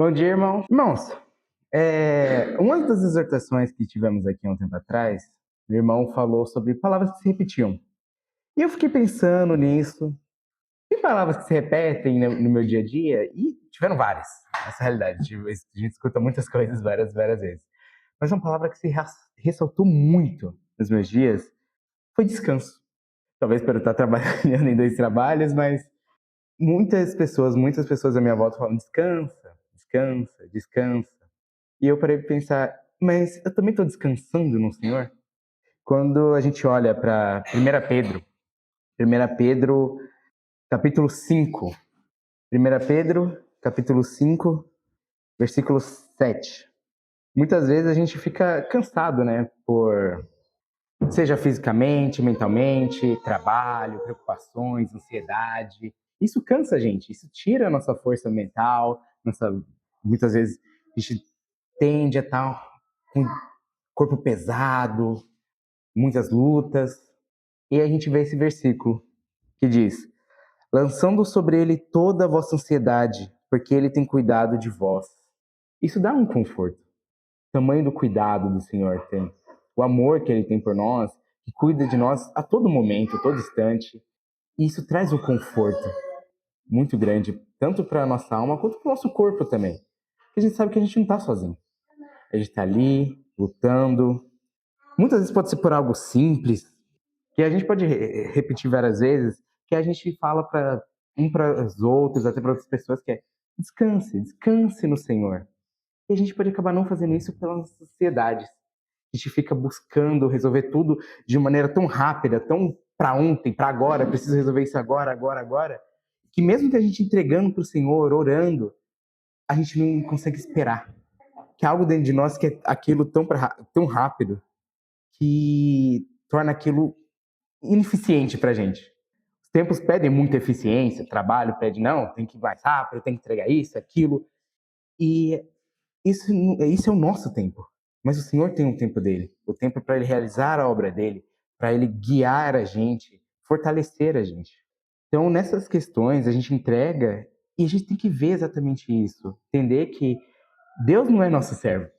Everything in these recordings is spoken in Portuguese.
Bom dia, irmão. Irmãos, uma das exortações que tivemos aqui há um tempo atrás, o irmão falou sobre palavras que se repetiam. E eu fiquei pensando nisso. Tem palavras que se repetem no meu dia a dia? E tiveram várias, essa é a realidade. A gente escuta muitas coisas várias vezes. Mas uma palavra que se ressaltou muito nos meus dias foi descanso. Talvez por eu estar trabalhando em dois trabalhos, mas muitas pessoas à minha volta falam descansa, descansa, descansa. E eu parei de pensar, mas eu também estou descansando no Senhor? Quando a gente olha para 1 Pedro, capítulo 5, 1 Pedro, capítulo 5, versículo 7. Muitas vezes a gente fica cansado, né? Seja fisicamente, mentalmente, trabalho, preocupações, ansiedade. Isso cansa a gente, isso tira a nossa força mental, muitas vezes a gente tende a estar com o corpo pesado, muitas lutas. E a gente vê esse versículo que diz: lançando sobre ele toda a vossa ansiedade, porque ele tem cuidado de vós. Isso dá um conforto. O tamanho do cuidado do Senhor tem. O amor que ele tem por nós, que cuida de nós a todo momento, a todo instante. E isso traz um conforto muito grande, tanto para a nossa alma quanto para o nosso corpo também. Porque a gente sabe que a gente não está sozinho. A gente está ali, lutando. Muitas vezes pode ser por algo simples, que a gente pode repetir várias vezes, que a gente fala para os outros, até para outras pessoas, que é descanse, descanse no Senhor. E a gente pode acabar não fazendo isso pelas ansiedades. A gente fica buscando resolver tudo de maneira tão rápida, tão para ontem, para agora, preciso resolver isso agora, agora, agora, que mesmo que a gente entregando para o Senhor, orando, a gente não consegue esperar. Que algo dentro de nós que é aquilo tão rápido que torna aquilo ineficiente pra gente. Os tempos pedem muita eficiência, o trabalho pede, não, tem que ir mais rápido, tem que entregar isso, aquilo. E isso é o nosso tempo. Mas o Senhor tem um tempo dele. O tempo para ele realizar a obra dele, para ele guiar a gente, fortalecer a gente. Então, nessas questões, a gente entrega e a gente tem que ver exatamente isso. Entender que Deus não é nosso servo.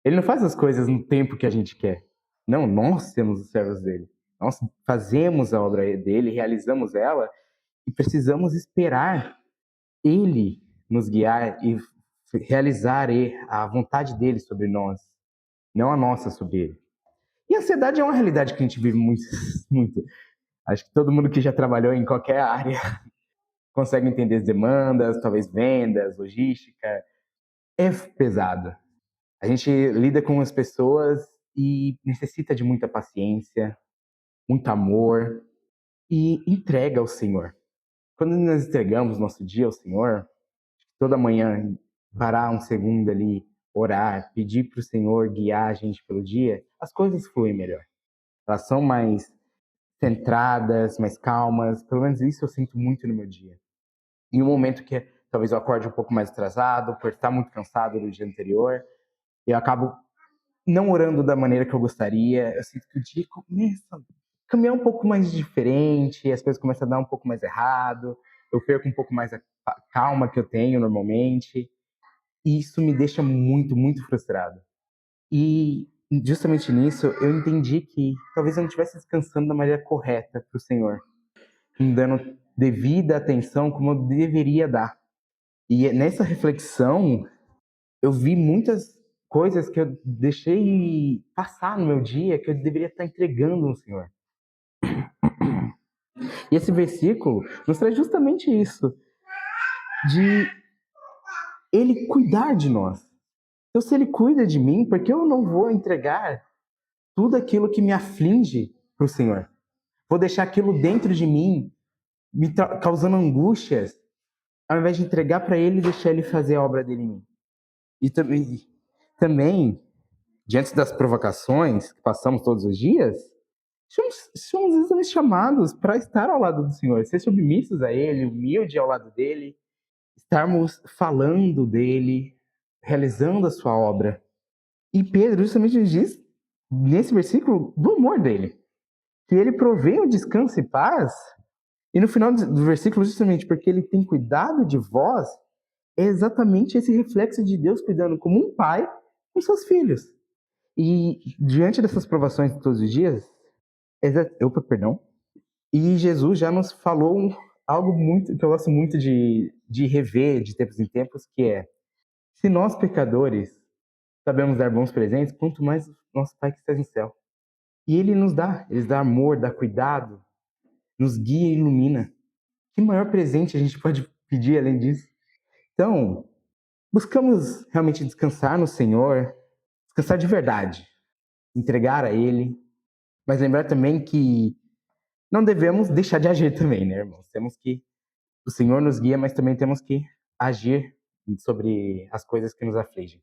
Ele não faz as coisas no tempo que a gente quer. Não, nós temos os servos dele. Nós fazemos a obra dele, realizamos ela e precisamos esperar ele nos guiar e realizar a vontade dele sobre nós, não a nossa sobre ele. E a ansiedade é uma realidade que a gente vive muito, muito. Acho que todo mundo que já trabalhou em qualquer área consegue entender as demandas, talvez vendas, logística. É pesado. A gente lida com as pessoas e necessita de muita paciência, muito amor e entrega ao Senhor. Quando nós entregamos nosso dia ao Senhor, toda manhã parar um segundo ali, orar, pedir para o Senhor guiar a gente pelo dia, as coisas fluem melhor. Elas são mais centradas, mais calmas. Pelo menos isso eu sinto muito no meu dia. Em um momento que talvez eu acorde um pouco mais atrasado, por estar muito cansado do dia anterior, eu acabo não orando da maneira que eu gostaria. Eu sinto que o dia começa a caminhar um pouco mais diferente, as coisas começam a dar um pouco mais errado, eu perco um pouco mais a calma que eu tenho normalmente, e isso me deixa muito, muito frustrado. E justamente nisso eu entendi que talvez eu não estivesse descansando da maneira correta para o Senhor, não dando devida atenção como eu deveria dar. E nessa reflexão eu vi muitas coisas que eu deixei passar no meu dia, que eu deveria estar entregando no Senhor. E esse versículo nos traz justamente isso, de Ele cuidar de nós. Então, se Ele cuida de mim, por que eu não vou entregar tudo aquilo que me aflige para o Senhor? Vou deixar aquilo dentro de mim, causando angústias, ao invés de entregar para Ele e deixar Ele fazer a obra dele em mim. E também diante das provocações que passamos todos os dias, somos exatamente chamados para estar ao lado do Senhor, ser submissos a Ele, humilde ao lado dEle, estarmos falando dEle, realizando a sua obra. E Pedro justamente diz, nesse versículo, do amor dEle, que Ele provém o descanso e paz, e no final do versículo, justamente porque Ele tem cuidado de vós, é exatamente esse reflexo de Deus cuidando como um pai com seus filhos. E diante dessas provações de todos os dias, opa, perdão, e Jesus já nos falou algo muito que eu gosto muito de rever de tempos em tempos, que é: se nós pecadores sabemos dar bons presentes, quanto mais nosso Pai que está no céu. E Ele nos dá, Ele dá amor, dá cuidado, nos guia e ilumina. Que maior presente a gente pode pedir além disso? Então, buscamos realmente descansar no Senhor, descansar de verdade, entregar a Ele, mas lembrar também que não devemos deixar de agir também, né, irmãos? Temos que, o Senhor nos guia, mas também temos que agir sobre as coisas que nos afligem.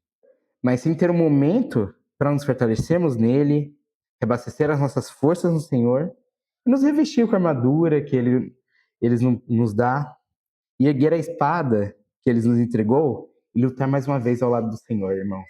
Mas sim ter um momento para nos fortalecermos nele, reabastecer as nossas forças no Senhor, e nos revestir com a armadura que Ele nos dá, e erguer a espada que Ele nos entregou, e lutar mais uma vez ao lado do Senhor, irmãos.